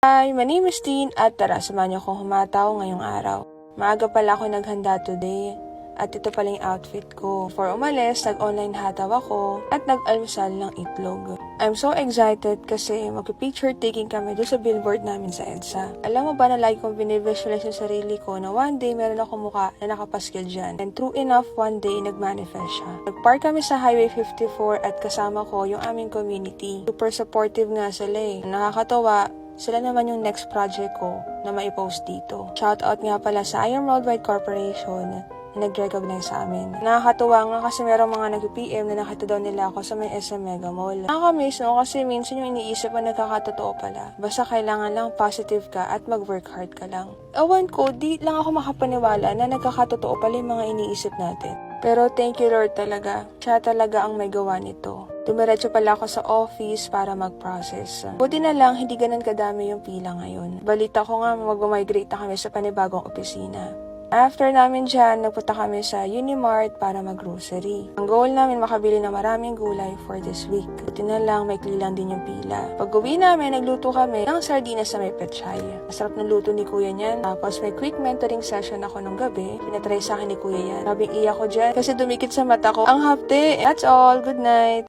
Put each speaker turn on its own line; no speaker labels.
Hi, my name is Dean at tara, samahan niyo akong humataw ngayong araw. Maaga pala ako naghanda today at ito pala yung outfit ko. For umalis, nag-online hataw ako at nag-almusal ng itlog. I'm so excited kasi mag-picture taking kami doon sa billboard namin sa EDSA. Alam mo ba na lagi kong binivisualize yung sarili ko na one day meron akong mukha na nakapaskil dyan. And true enough, one day nag-manifest siya. Nag-park kami sa Highway 54 at kasama ko yung aming community. Super supportive nga sila eh. Nakakatawa, sila naman yung next project ko na maipost dito. Shoutout nga pala sa I Am Worldwide Corporation na nag-recognize sa amin. Nakakatuwa nga kasi merong mga nag-PM na nakita daw nila ako sa may SM Mega Mall. Nakakamiss no kasi minsan yung iniisip mo nagkakatotoo pala. Basta kailangan lang positive ka at mag-work hard ka lang. Ewan ko, di lang ako makapaniwala na nagkakatotoo pala yung mga iniisip natin. Pero thank you Lord talaga. Siya talaga ang may gawa nito. Dumiretso pala ako sa office para mag-process. Buti na lang, hindi ganun kadami yung pila ngayon. Balita ko nga, mag-migrate na kami sa panibagong opisina. After namin dyan, nagpunta kami sa Unimart para mag-grocery. Ang goal namin makabili ng maraming gulay for this week. Buti na lang, maikli lang din yung pila. Pag uwi namin, nagluto kami ng sardinas sa may pechay. Masarap ng luto ni Kuya niyan. Tapos may quick mentoring session ako nung gabi. Pinatry sa akin ni Kuya yan. Sabing iyak ko dyan kasi dumikit sa mata ko. Ang hapde. That's all. Good night.